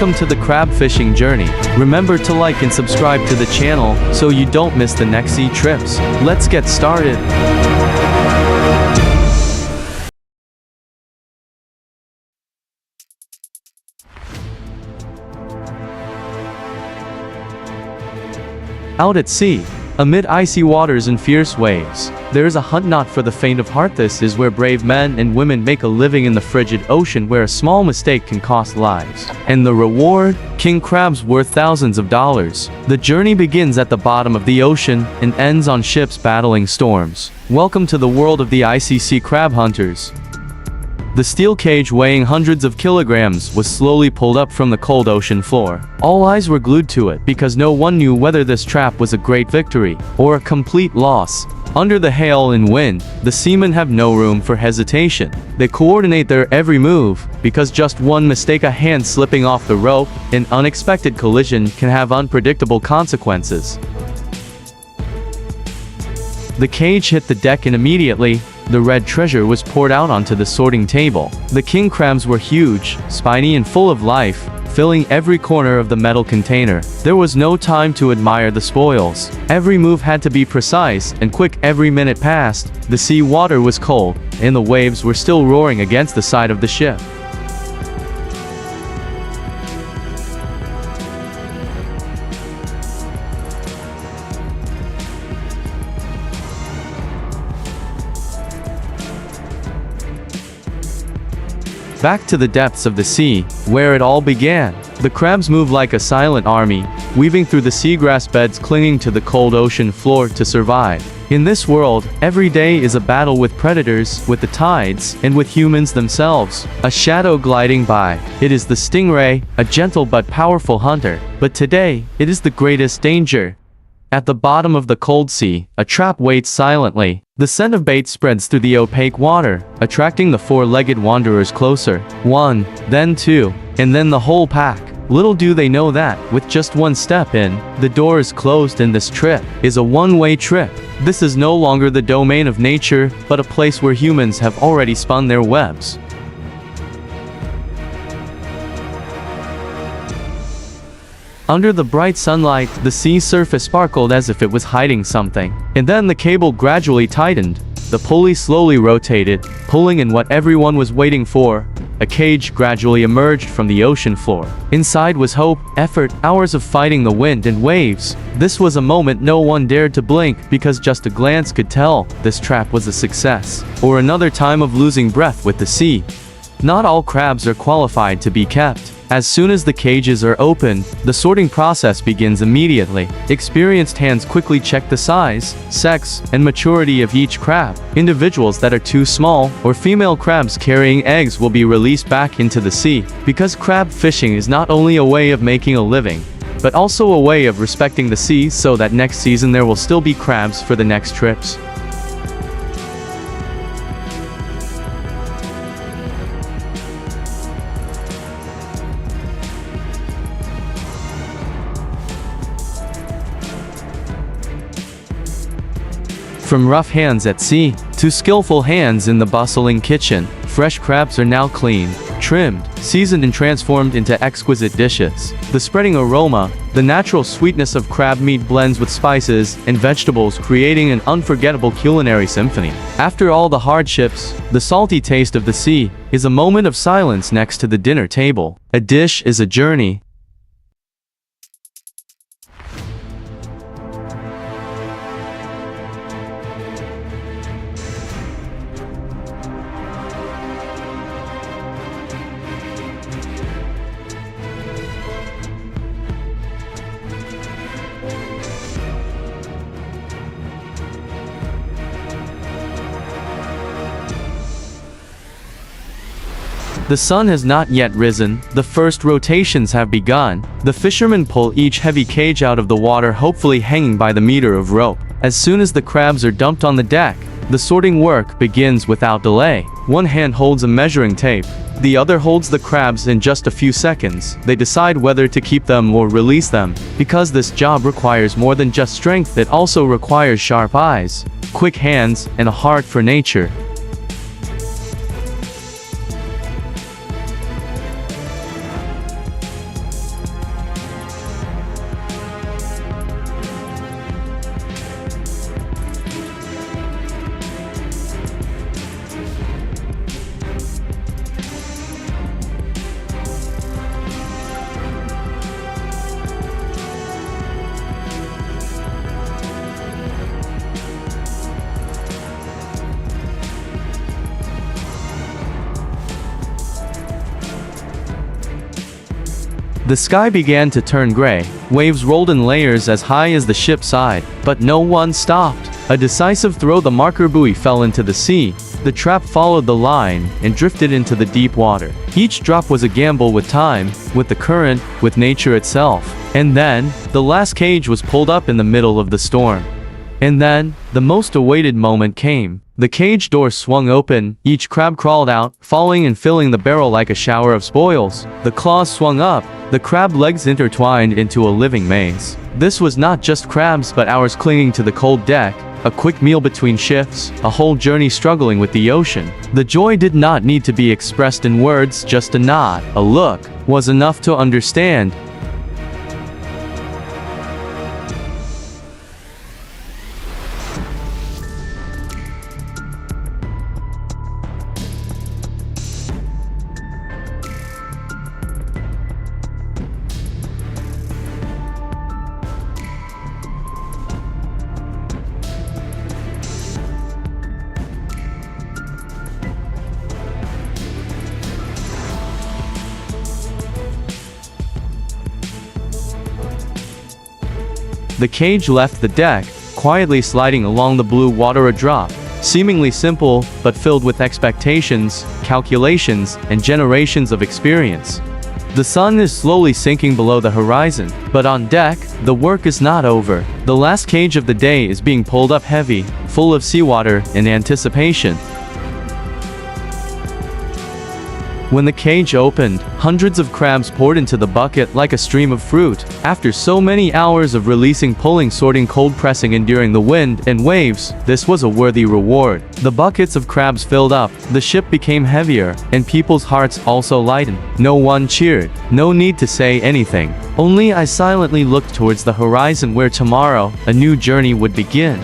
welcome to the crab fishing journey. Remember to like and subscribe to the channel so you don't miss the next sea trips. Let's get started. Out at sea, amid icy waters and fierce waves, there is a hunt not for the faint of heart. This is where brave men and women make a living in the frigid ocean, where a small mistake can cost lives. And the reward? King crabs worth thousands of dollars. The journey begins at the bottom of the ocean and ends on ships battling storms. Welcome to the world of the ICC crab hunters. The steel cage weighing hundreds of kilograms was slowly pulled up from the cold ocean floor. All eyes were glued to it because no one knew whether this trap was a great victory or a complete loss. Under the hail and wind, the seamen have no room for hesitation. They coordinate their every move because just one mistake, a hand slipping off the rope, an unexpected collision can have unpredictable consequences. The cage hit the deck and immediately, the red treasure was poured out onto the sorting table. The king crabs were huge, spiny and full of life, filling every corner of the metal container. There was no time to admire the spoils. Every move had to be precise and quick. Every minute passed, the sea water was cold, and the waves were still roaring against the side of the ship. Back to the depths of the sea, where it all began. The crabs move like a silent army, weaving through the seagrass beds, clinging to the cold ocean floor to survive. In this world, every day is a battle with predators, with the tides, and with humans themselves. A shadow gliding by. It is the stingray, a gentle but powerful hunter. But today, it is the greatest danger. At the bottom of the cold sea, a trap waits silently. The scent of bait spreads through the opaque water, attracting the four-legged wanderers closer. One, then two, and then the whole pack. Little do they know that, with just one step in, the door is closed and this trip is a one-way trip. This is no longer the domain of nature, but a place where humans have already spun their webs. Under the bright sunlight, the sea surface sparkled as if it was hiding something. And then the cable gradually tightened. The pulley slowly rotated, pulling in what everyone was waiting for. A cage gradually emerged from the ocean floor. Inside was hope, effort, hours of fighting the wind and waves. This was a moment no one dared to blink, because just a glance could tell this trap was a success, or another time of losing breath with the sea. Not all crabs are qualified to be kept. As soon as the cages are open, the sorting process begins immediately. Experienced hands quickly check the size, sex, and maturity of each crab. Individuals that are too small, or female crabs carrying eggs, will be released back into the sea. Because crab fishing is not only a way of making a living, but also a way of respecting the sea, so that next season there will still be crabs for the next trips. From rough hands at sea, to skillful hands in the bustling kitchen, fresh crabs are now cleaned, trimmed, seasoned and transformed into exquisite dishes. The spreading aroma, the natural sweetness of crab meat blends with spices and vegetables, creating an unforgettable culinary symphony. After all the hardships, the salty taste of the sea is a moment of silence next to the dinner table. A dish is a journey. The sun has not yet risen, the first rotations have begun. The fishermen pull each heavy cage out of the water, hopefully hanging by the meter of rope. As soon as the crabs are dumped on the deck, the sorting work begins without delay. One hand holds a measuring tape, the other holds the crabs. In just a few seconds, they decide whether to keep them or release them. Because this job requires more than just strength, it also requires sharp eyes, quick hands, and a heart for nature. The sky began to turn gray, waves rolled in layers as high as the ship's side, but no one stopped. A decisive throw, the marker buoy fell into the sea. The trap followed the line and drifted into the deep water. Each drop was a gamble with time, with the current, with nature itself. And then, the last cage was pulled up in the middle of the storm. And then, the most awaited moment came. The cage door swung open, each crab crawled out, falling and filling the barrel like a shower of spoils. The claws swung up, the crab legs intertwined into a living maze. This was not just crabs but hours clinging to the cold deck, a quick meal between shifts, a whole journey struggling with the ocean. The joy did not need to be expressed in words, just a nod, a look, was enough to understand. The cage left the deck, quietly sliding along the blue water a drop. Seemingly simple, but filled with expectations, calculations, and generations of experience. The sun is slowly sinking below the horizon, but on deck, the work is not over. The last cage of the day is being pulled up heavy, full of seawater and anticipation. When the cage opened, hundreds of crabs poured into the bucket like a stream of fruit. After so many hours of releasing, pulling, sorting, cold pressing, enduring the wind and waves, this was a worthy reward. The buckets of crabs filled up, the ship became heavier, and people's hearts also lightened. No one cheered. No need to say anything. Only I silently looked towards the horizon where tomorrow, a new journey would begin.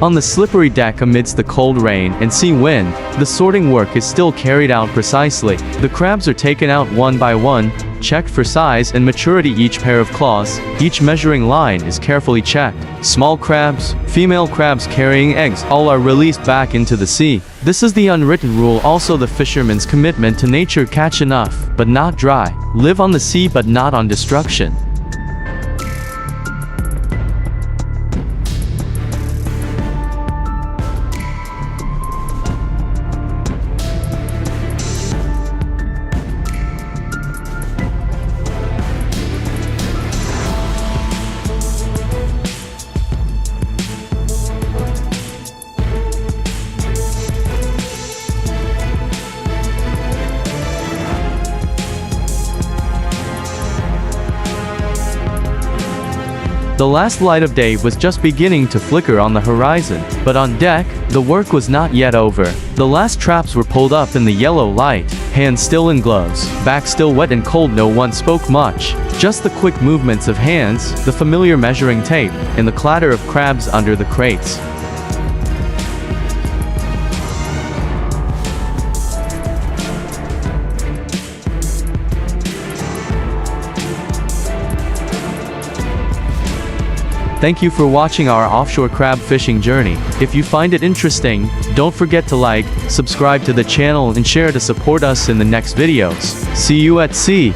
On the slippery deck amidst the cold rain and sea wind, the sorting work is still carried out precisely. The crabs are taken out one by one, checked for size and maturity. Each pair of claws, each measuring line is carefully checked. Small crabs, female crabs carrying eggs, all are released back into the sea. This is the unwritten rule, also the fisherman's commitment to nature: catch enough, but not dry. Live on the sea but not on destruction. The last light of day was just beginning to flicker on the horizon, but on deck, the work was not yet over. The last traps were pulled up in the yellow light, hands still in gloves, back still wet and cold. No one spoke much, just the quick movements of hands, the familiar measuring tape, and the clatter of crabs under the crates. Thank you for watching our offshore crab fishing journey. If you find it interesting, don't forget to like, subscribe to the channel and share to support us in the next videos. See you at sea!